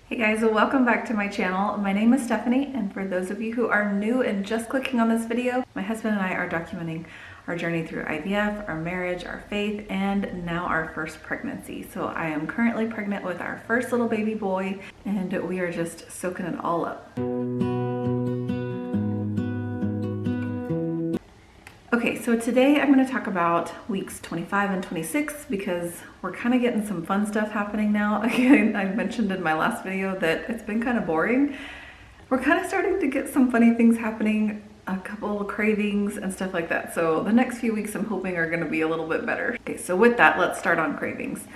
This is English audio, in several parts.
Hey guys, welcome back to my channel. My name is Stephanie, and for those of you who are new and just clicking on this video, my husband and I are documenting our journey through IVF, our marriage, our faith, and now our first pregnancy. So I am currently pregnant with our first little baby boy, and we are just soaking it all up. Okay, so today I'm going to talk about weeks 25 and 26 because we're kind of getting some fun stuff happening now. Again, I mentioned in my last video that it's been kind of boring. We're kind of starting to get some funny things happening, a couple of cravings and stuff like that. So the next few weeks I'm hoping are going to be a little bit better. Okay, so with that, let's start on cravings.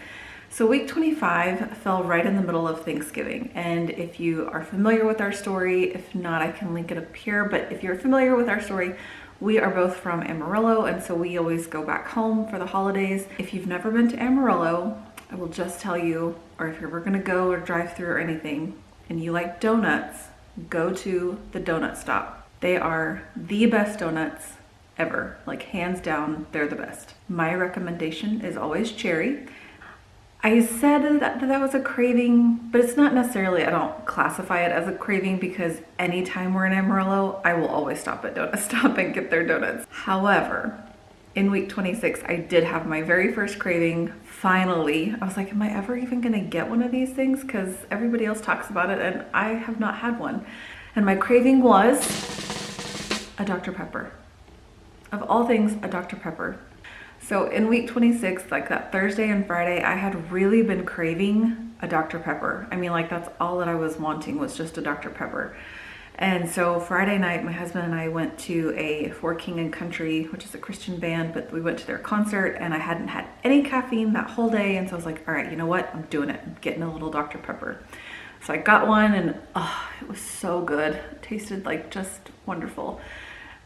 So week 25 fell right in the middle of Thanksgiving. And if you are familiar with our story, if not, I can link it up here. But if you're familiar with our story, we are both from Amarillo, and so we always go back home for the holidays. If you've never been to Amarillo, I will just tell you, or if you're ever gonna go or drive through or anything, and you like donuts, go to the donut stop. They are the best donuts ever, like hands down, they're the best. My recommendation is always cherry. I said that was a craving, but it's not necessarily, I don't classify it as a craving because anytime we're in Amarillo, I will always stop at Donut Stop and get their donuts. However, in week 26, I did have my very first craving. Finally, I was like, am I ever even gonna get one of these things? Because everybody else talks about it and I have not had one. And my craving was a Dr. Pepper. Of all things, a Dr. Pepper. So in week 26, like that Thursday and Friday, I had really been craving a Dr. Pepper. I mean, like that's all that I was wanting was just a Dr. Pepper. And so Friday night, my husband and I went to a For King and Country, which is a Christian band, but we went to their concert and I hadn't had any caffeine that whole day. And so I was like, all right, you know what? I'm doing it. I'm getting a little Dr. Pepper. So I got one and oh, it was so good. It tasted like just wonderful.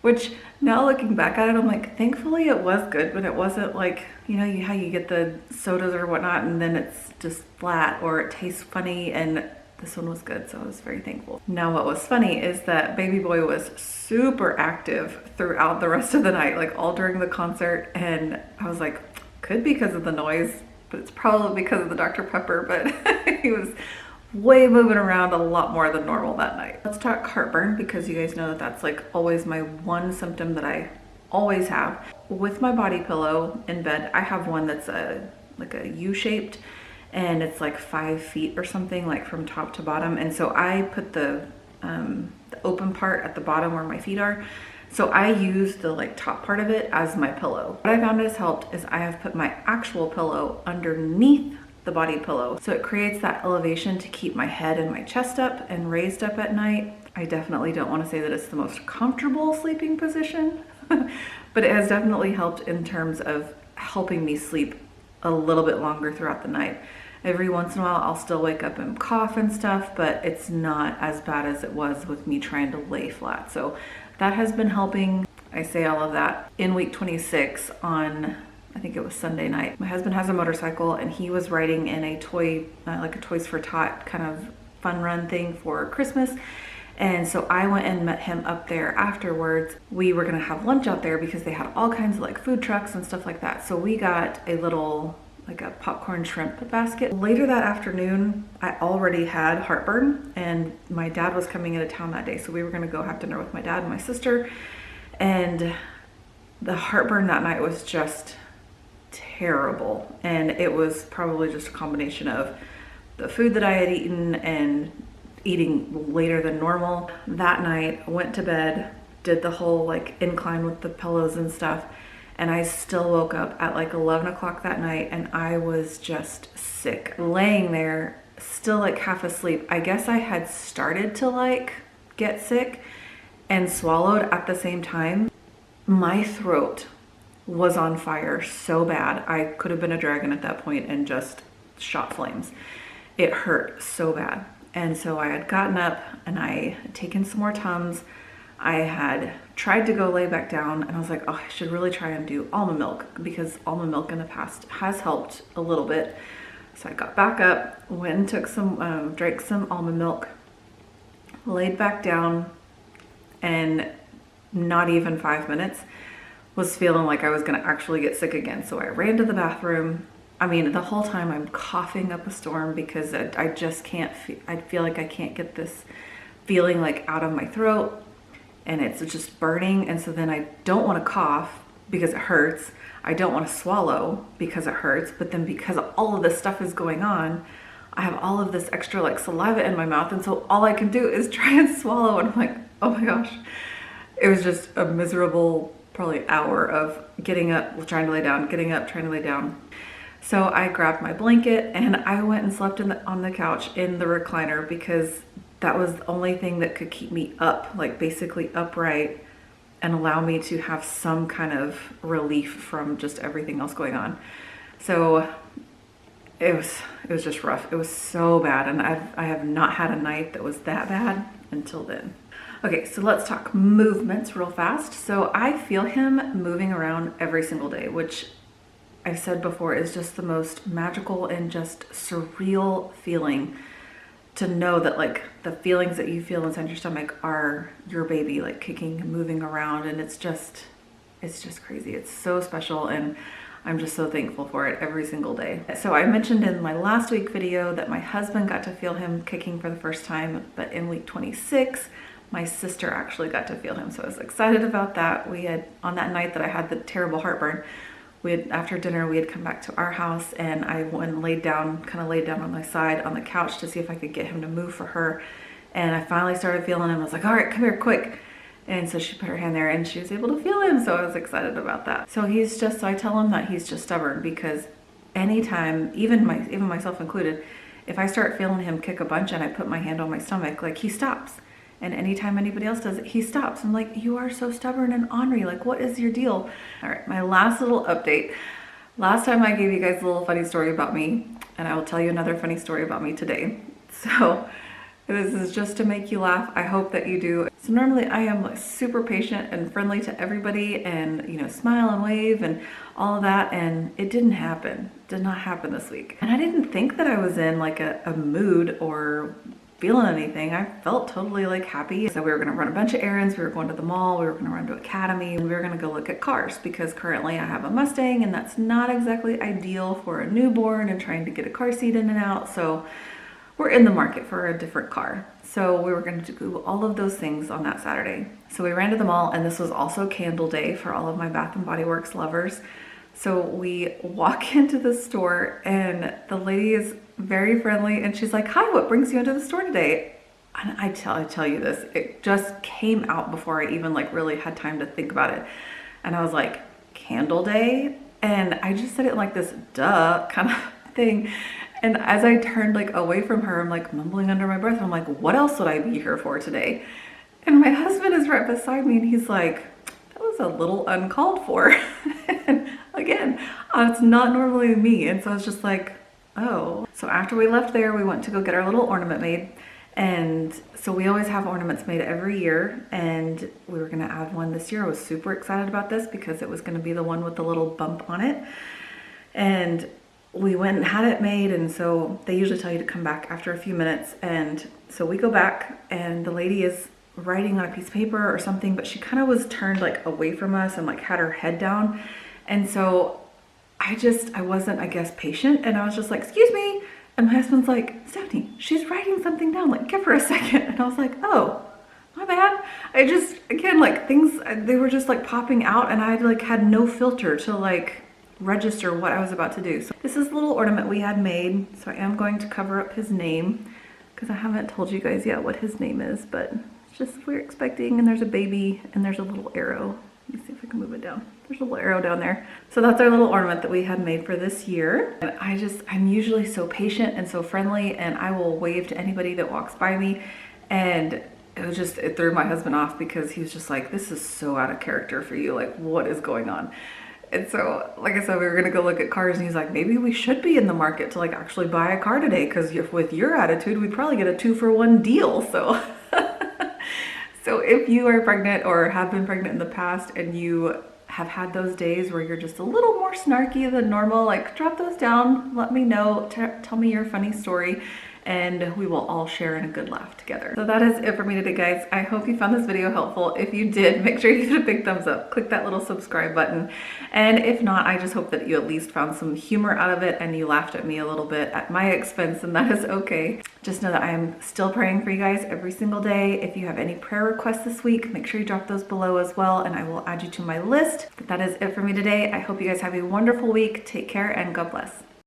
Which now looking back at it, I'm like, thankfully it was good, but it wasn't like, you know, how you get the sodas or whatnot and then it's just flat or it tastes funny, and this one was good, so I was very thankful. Now what was funny is that baby boy was super active throughout the rest of the night, like all during the concert, and I was like, could be because of the noise, but it's probably because of the Dr. Pepper, but he was way moving around a lot more than normal that night. Let's talk heartburn because you guys know that that's like always my one symptom that I always have. With my body pillow in bed, I have one that's like a U-shaped and it's like 5 feet or something, like from top to bottom. And so I put the open part at the bottom where my feet are. So I use the like top part of it as my pillow. What I found has helped is I have put my actual pillow underneath the body pillow. So it creates that elevation to keep my head and my chest up and raised up at night. I definitely don't want to say that it's the most comfortable sleeping position, but it has definitely helped in terms of helping me sleep a little bit longer throughout the night. Every once in a while, I'll still wake up and cough and stuff, but it's not as bad as it was with me trying to lay flat. So that has been helping. I say all of that in week 26 on, I think it was Sunday night. My husband has a motorcycle and he was riding in a toy, like a Toys for Tot kind of fun run thing for Christmas. And so I went and met him up there afterwards. We were gonna have lunch out there because they had all kinds of like food trucks and stuff like that. So we got a little, like a popcorn shrimp basket. Later that afternoon, I already had heartburn and my dad was coming into town that day. So we were gonna go have dinner with my dad and my sister. And the heartburn that night was just terrible, and it was probably just a combination of the food that I had eaten and eating later than normal. That night I went to bed, did the whole like incline with the pillows and stuff, and I still woke up at like 11 o'clock that night and I was just sick, laying there still like half asleep. I guess I had started to like get sick and swallowed at the same time. My throat was on fire so bad. I could have been a dragon at that point and just shot flames. It hurt so bad. And so I had gotten up and I had taken some more Tums. I had tried to go lay back down and I was like, oh, I should really try and do almond milk because almond milk in the past has helped a little bit. So I got back up, went and took some, drank some almond milk, laid back down, and not even 5 minutes was feeling like I was gonna actually get sick again. So I ran to the bathroom, I mean, the whole time I'm coughing up a storm because I just can't, I feel like I can't get this feeling like out of my throat, and it's just burning. And so then I don't want to cough because it hurts. I don't want to swallow because it hurts. But then because all of this stuff is going on, I have all of this extra like saliva in my mouth. And so all I can do is try and swallow. And I'm like, oh my gosh. It was just a miserable, probably hour of getting up, trying to lay down, getting up, trying to lay down. So I grabbed my blanket and I went and slept on the couch in the recliner because that was the only thing that could keep me up, like basically upright, and allow me to have some kind of relief from just everything else going on. So it was just rough. It was so bad, and I have not had a night that was that bad until then. Okay, so let's talk movements real fast. So I feel him moving around every single day, which I've said before is just the most magical and just surreal feeling, to know that like the feelings that you feel inside your stomach are your baby like kicking and moving around, and it's just crazy. It's so special, and I'm just so thankful for it every single day. So I mentioned in my last week video that my husband got to feel him kicking for the first time, but in week 26 my sister actually got to feel him. So I was excited about that. We had, on that night that I had the terrible heartburn, after dinner we had come back to our house, and I went and laid down on my side on the couch to see if I could get him to move for her. And I finally started feeling him. I was like, all right, come here quick. And so she put her hand there and she was able to feel him. So I was excited about that. So I tell him that he's just stubborn, because anytime, even myself included, if I start feeling him kick a bunch and I put my hand on my stomach, like he stops. And anytime anybody else does it, he stops. I'm like, you are so stubborn and ornery. Like, what is your deal? All right, my last little update. Last time I gave you guys a little funny story about me, and I will tell you another funny story about me today. So this is just to make you laugh. I hope that you do. So normally I am like super patient and friendly to everybody, and smile and wave and all of that. And it didn't happen. Did not happen this week. And I didn't think that I was in like a mood or feeling anything. I felt totally like happy. So we were gonna run a bunch of errands. We were going to the mall. We were gonna run to Academy, and we were gonna go look at cars, because currently I have a Mustang, and that's not exactly ideal for a newborn and trying to get a car seat in and out. So we're in the market for a different car. So we were going to do all of those things on that Saturday. So we ran to the mall, and this was also candle day for all of my Bath and Body Works lovers. So we walk into the store, and the lady is very friendly, and she's like, hi, what brings you into the store today? And I tell you this, it just came out before I even like really had time to think about it. And I was like, candle day? And I just said it like this duh kind of thing. And as I turned like away from her, I'm like mumbling under my breath. I'm like, what else would I be here for today? And my husband is right beside me, and he's like, that was a little uncalled for. And again, it's not normally me. And so I was just like, oh. So after we left there, we went to go get our little ornament made. And so we always have ornaments made every year, and we were gonna add one this year. I was super excited about this because it was gonna be the one with the little bump on it. And we went and had it made, and so they usually tell you to come back after a few minutes. And so we go back, and the lady is writing on a piece of paper or something, but she kind of was turned like away from us and like had her head down. And so I wasn't, I guess, patient, and I was just like, excuse me. And my husband's like, Stephanie, she's writing something down, like give her a second. And I was like, oh, my bad. Again, like things, they were just like popping out, and I like had no filter to like register what I was about to do. So this is the little ornament we had made. So I am going to cover up his name, because I haven't told you guys yet what his name is, but it's just, we're expecting, and there's a baby, and there's a little arrow. Let me see if I can move it down. There's a little arrow down there. So that's our little ornament that we had made for this year. And I'm usually so patient and so friendly, and I will wave to anybody that walks by me. And it threw my husband off, because he was just like, this is so out of character for you. Like, what is going on? And so, like I said, we were gonna go look at cars, and he's like, maybe we should be in the market to like actually buy a car today, because with your attitude, we'd probably get a 2-for-1 deal. So, so if you are pregnant or have been pregnant in the past, and you have had those days where you're just a little more snarky than normal, like drop those down, let me know, tell me your funny story, and we will all share in a good laugh together. So that is it for me today, guys. I hope you found this video helpful. If you did, make sure you give it a big thumbs up. Click that little subscribe button. And if not, I just hope that you at least found some humor out of it and you laughed at me a little bit at my expense, and that is okay. Just know that I am still praying for you guys every single day. If you have any prayer requests this week, make sure you drop those below as well, and I will add you to my list. But that is it for me today. I hope you guys have a wonderful week. Take care and God bless.